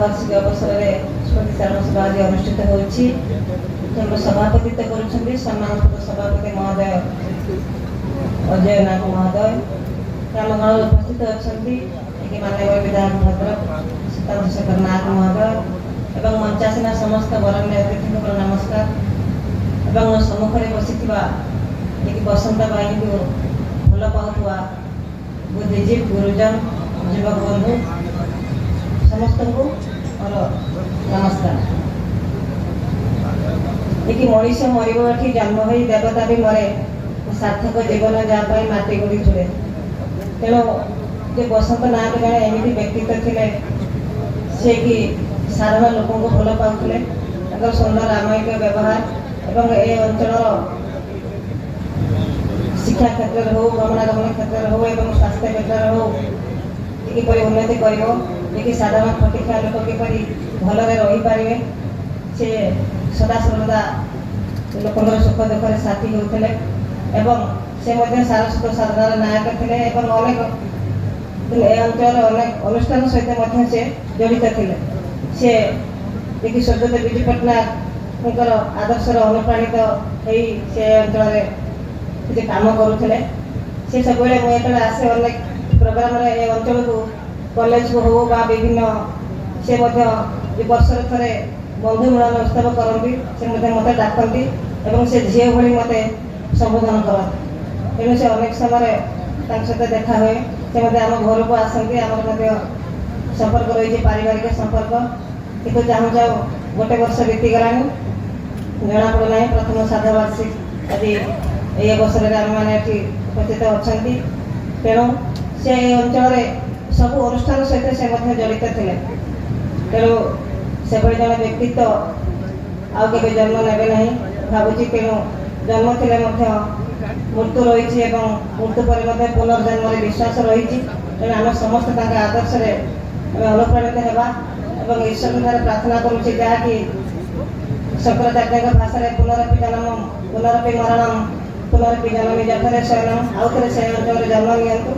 वार्षिक अवसर में स्मृति चारण सभा आज अनुष्ठित हो सभापतित्व कर सम्मानित सभापति महोदय अजय नाग महोदय ग्रामगण उपस्थित अच्छा माननीय विधायक भद्रक सीतांशेखर नाग महोदय एवं मंचासीन समस्त बरण्य अतिथि को नमस्कार एवं सम्मुखें बसी बसंत बाई को भल पाऊा बुद्धिजीवी गुरुजन युवक बंधु समस्त को और नमस्कार। देखिए मनीष मरबी जन्म हो देवता भी मरे सार्थक जीवन जहाँ माटी गुड़ी जुड़े तेणु जे बसंत नायक जड़े एमती व्यक्तित्व थे सी कि साधारण लोक भल पाते सुंदर रामायिक व्यवहार एवं ए अंचल शिक्षा क्षेत्र हो गमनागमन क्षेत्र हो एवं स्वास्थ्य क्षेत्र हो किपरि उन्नति कर साधारण खटिखा लोक किपरि भलरे रही पारे से सदा सर्वदा लोकंर सुख दुख साथी होते एवं से सारस्वत साधनार नायक थे अनेक अंचल अनेक अनुष्ठान सहित से जड़ित थे सी देखिए स्वर्गत विजु पट्टनायक आदर्शर अनुप्राणित हो से अंचल काम करुले से सब मुझे आसे अनेक प्रोग्राम अंचल को कॉलेज को हो विभिन्न से वर्षर थे बंधु मिलन उत्सव करती से मत डाकती और से झील भाई मत संबोधन करती तेणु से अनेक समय सहित देखा हुए से आम घर को आसती आम संपर्क रही पारिवारिक संपर्क कितु चाहूँ चाहूँ गोटे वर्ष बीतीगला जना पड़ना प्रथम साधा वार्षिक आज ये अवसर में आम मैंने उपस्थित अच्छा तेणु से अंचल सब अनुष्ठान सहित से जड़ित थे तेणु से जन व्यक्तित्व आउ के जन्म ने ना भावुँ तेणु जन्म थे मृत्यु रही मृत्यु पर पुनर्जन्म विश्वास रही तेणु आम समस्त आदर्श अनुप्राणित होगा और ईश्वर ठार प्रार्थना करुचे जहाँकि शंकराचार्य भाषा पुनरपि जन्म पुनरपि मरणम पुनरपि जन्म जठरे शयनम आउ थे से अंचल जन्म नियंतु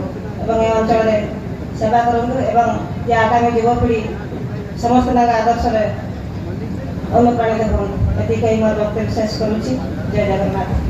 ए अंचल सेवा करूँ एवं ये आगामी युवपीढ़ी समस्त आदर्श अनुप्राणित हूँ ये मोर वक्तव्य शेष करुच्ची। जय जगन्नाथ।